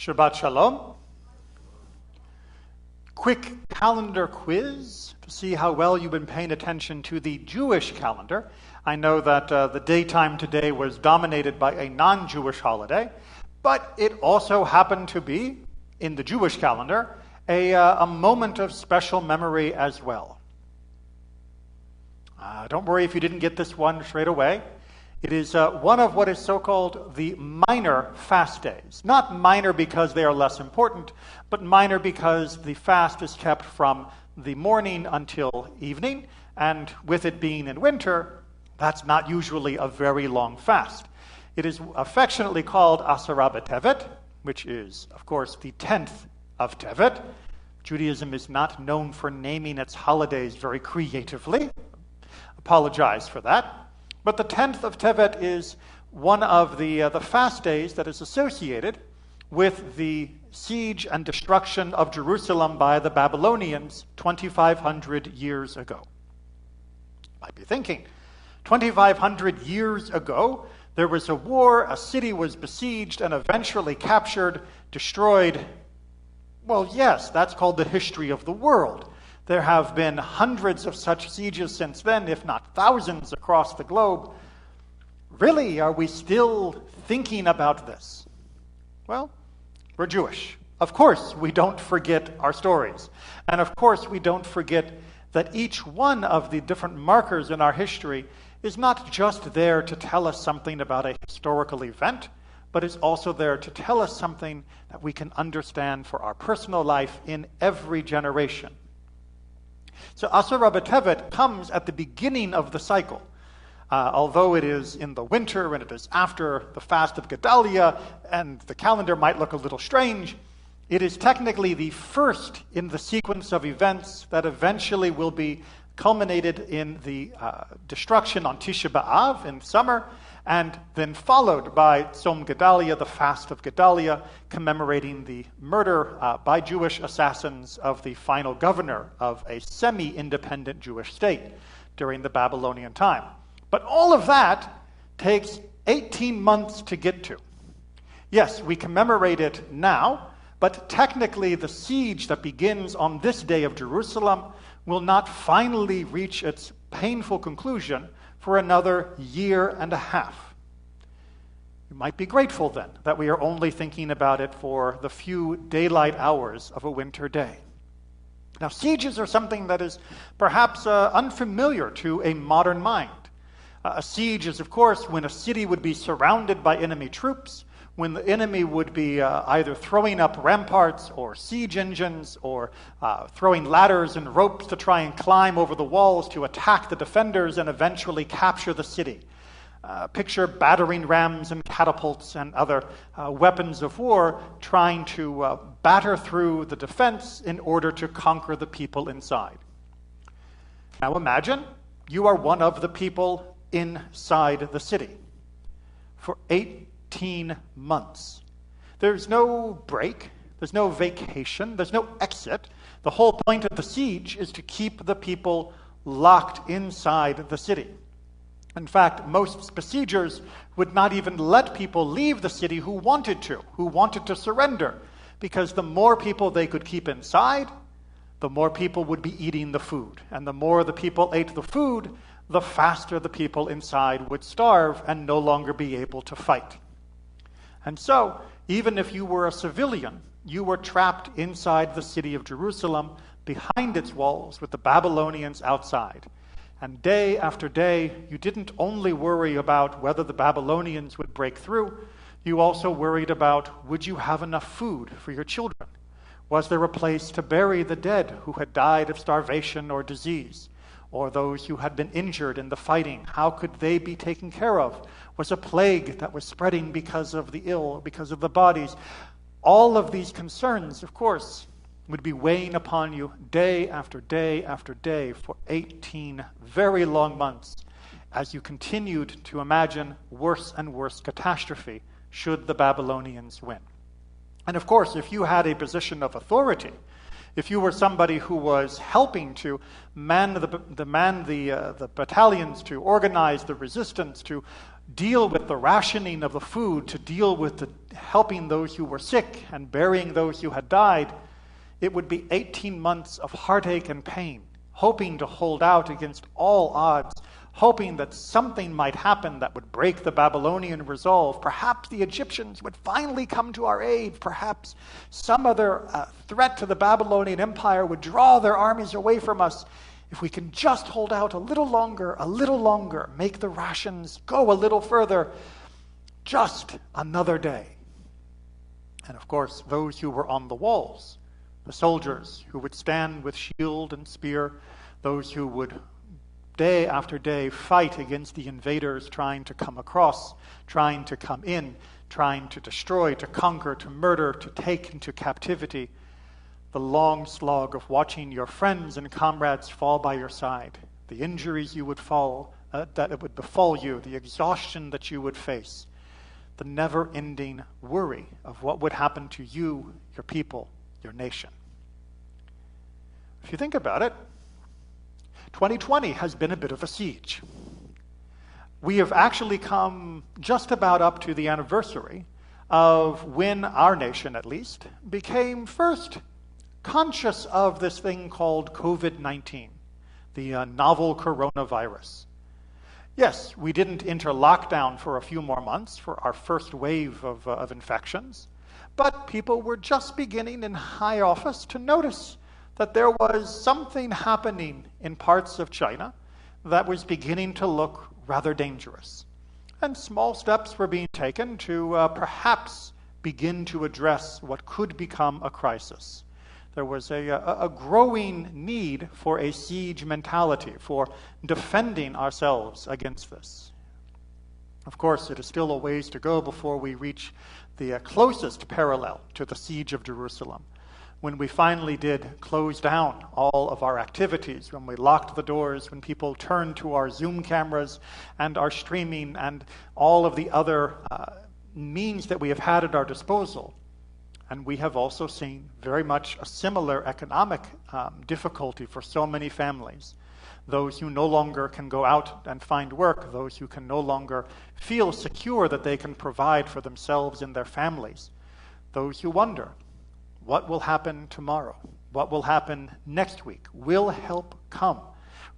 Shabbat Shalom. Quick calendar quiz to see how well you've been paying attention to the Jewish calendar. I know that the daytime today was dominated by a non-Jewish holiday, but it also happened to be, in the Jewish calendar, a moment of special memory as well. Don't worry if you didn't get this one straight away. It is one of what is so-called the minor fast days. Not minor because they are less important, but minor because the fast is kept from the morning until evening, and with it being in winter, that's not usually a very long fast. It is affectionately called Asara B'Tevet, which is, of course, the 10th of Tevet. Judaism is not known for naming its holidays very creatively. Apologize for that. But the 10th of Tevet is one of the fast days that is associated with the siege and destruction of Jerusalem by the Babylonians 2,500 years ago. You might be thinking, 2,500 years ago, there was a war, a city was besieged and eventually captured, destroyed. Well, yes, that's called the history of the world. There have been hundreds of such sieges since then, if not thousands across the globe. Really, are we still thinking about this? Well, we're Jewish. Of course, we don't forget our stories. And of course, we don't forget that each one of the different markers in our history is not just there to tell us something about a historical event, but is also there to tell us something that we can understand for our personal life in every generation. So Asara B'Tevet comes at the beginning of the cycle. Although it is in the winter and it is after the fast of Gedaliah, and the calendar might look a little strange, it is technically the first in the sequence of events that eventually will be culminated in the destruction on Tisha B'Av in summer, and then followed by Tzom Gedaliah, the fast of Gedaliah, commemorating the murder by Jewish assassins of the final governor of a semi-independent Jewish state during the Babylonian time. But all of that takes 18 months to get to. Yes, we commemorate it now, but technically the siege that begins on this day of Jerusalem will not finally reach its painful conclusion for another year and a half. You might be grateful then that we are only thinking about it for the few daylight hours of a winter day. Now, sieges are something that is perhaps unfamiliar to a modern mind. A siege is, of course, when a city would be surrounded by enemy troops, when the enemy would be either throwing up ramparts or siege engines or throwing ladders and ropes to try and climb over the walls to attack the defenders and eventually capture the city. Picture battering rams and catapults and other weapons of war trying to batter through the defense in order to conquer the people inside. Now imagine you are one of the people inside the city. For 18 months. There's no break, there's no vacation, there's no exit. The whole point of the siege is to keep the people locked inside the city. In fact, most besiegers would not even let people leave the city who wanted to surrender, because the more people they could keep inside, the more people would be eating the food. And the more the people ate the food, the faster the people inside would starve and no longer be able to fight. And so, even if you were a civilian, you were trapped inside the city of Jerusalem, behind its walls, with the Babylonians outside. And day after day, you didn't only worry about whether the Babylonians would break through, you also worried about, would you have enough food for your children? Was there a place to bury the dead who had died of starvation or disease? Or those who had been injured in the fighting, how could they be taken care of? Was a plague that was spreading because of the ill, because of the bodies? All of these concerns, of course, would be weighing upon you day after day after day for 18 very long months as you continued to imagine worse and worse catastrophe should the Babylonians win. And of course, if you had a position of authority, If you were somebody who was helping to man the battalions, to organize the resistance, to deal with the rationing of the food, to deal with helping those who were sick and burying those who had died, it would be 18 months of heartache and pain, hoping to hold out against all odds, hoping that something might happen that would break the Babylonian resolve. Perhaps the Egyptians would finally come to our aid. Perhaps some other threat to the Babylonian Empire would draw their armies away from us. If we can just hold out a little longer, make the rations go a little further, just another day. And of course, those who were on the walls, the soldiers who would stand with shield and spear, those who would day after day fight against the invaders trying to come across, trying to come in, trying to destroy, to conquer, to murder, to take into captivity. The long slog of watching your friends and comrades fall by your side, the injuries you would that it would befall you, the exhaustion that you would face, the never-ending worry of what would happen to you, your people, your nation. If you think about it, 2020 has been a bit of a siege. We have actually come just about up to the anniversary of when our nation, at least, became first conscious of this thing called COVID-19, the novel coronavirus. Yes, we didn't enter lockdown for a few more months for our first wave of infections, but people were just beginning in high office to notice that there was something happening in parts of China that was beginning to look rather dangerous. And small steps were being taken to perhaps begin to address what could become a crisis. There was a growing need for a siege mentality, for defending ourselves against this. Of course, it is still a ways to go before we reach the closest parallel to the siege of Jerusalem, when we finally did close down all of our activities, when we locked the doors, when people turned to our Zoom cameras and our streaming and all of the other means that we have had at our disposal. And we have also seen very much a similar economic difficulty for so many families. Those who no longer can go out and find work, those who can no longer feel secure that they can provide for themselves and their families. Those who wonder, what will happen tomorrow? What will happen next week? Will help come?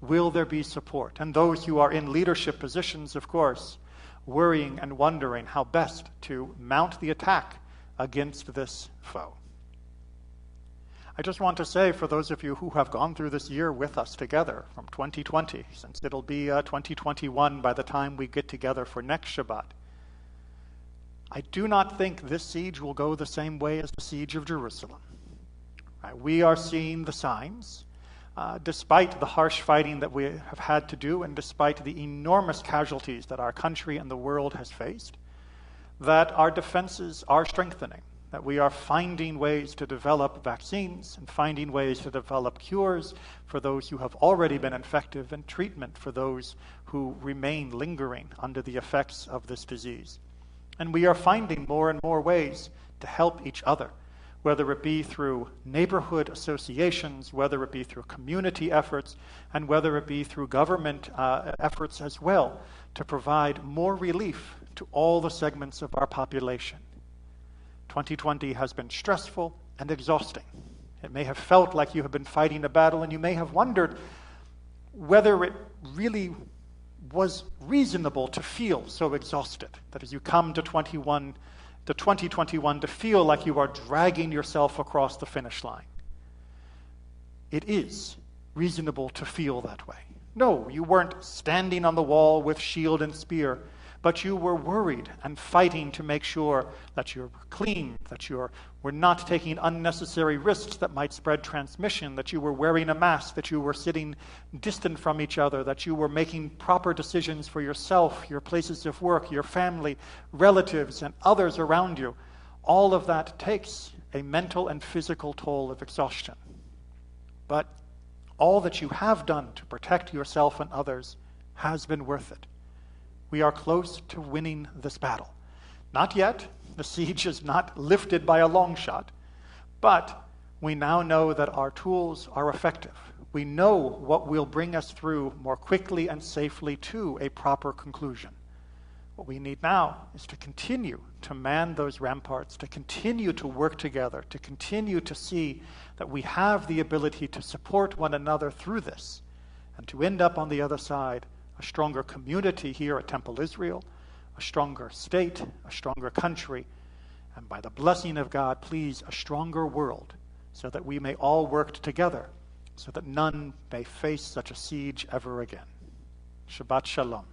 Will there be support? And those who are in leadership positions, of course, worrying and wondering how best to mount the attack against this foe. I just want to say, for those of you who have gone through this year with us together from 2020, since it'll be 2021 by the time we get together for next Shabbat, I do not think this siege will go the same way as the siege of Jerusalem. Right? We are seeing the signs, despite the harsh fighting that we have had to do and despite the enormous casualties that our country and the world has faced, that our defenses are strengthening, that we are finding ways to develop vaccines and finding ways to develop cures for those who have already been infected and treatment for those who remain lingering under the effects of this disease. And we are finding more and more ways to help each other, whether it be through neighborhood associations, whether it be through community efforts, and whether it be through government efforts as well, to provide more relief to all the segments of our population. 2020 has been stressful and exhausting. It may have felt like you have been fighting a battle, and you may have wondered whether it really was reasonable to feel so exhausted, that as you come to 2021 to feel like you are dragging yourself across the finish line. It is reasonable to feel that way. No, you weren't standing on the wall with shield and spear, but you were worried and fighting to make sure that you're clean, that you were not taking unnecessary risks that might spread transmission, that you were wearing a mask, that you were sitting distant from each other, that you were making proper decisions for yourself, your places of work, your family, relatives, and others around you. All of that takes a mental and physical toll of exhaustion. But all that you have done to protect yourself and others has been worth it. We are close to winning this battle. Not yet. The siege is not lifted by a long shot. But We now know that our tools are effective. We know what will bring us through more quickly and safely to a proper conclusion. What we need now is to continue to man those ramparts, to continue to work together, to continue to see that we have the ability to support one another through this, and to end up on the other side a stronger community here at Temple Israel, a stronger state, a stronger country, and by the blessing of God, please, a stronger world, so that we may all work together, so that none may face such a siege ever again. Shabbat Shalom.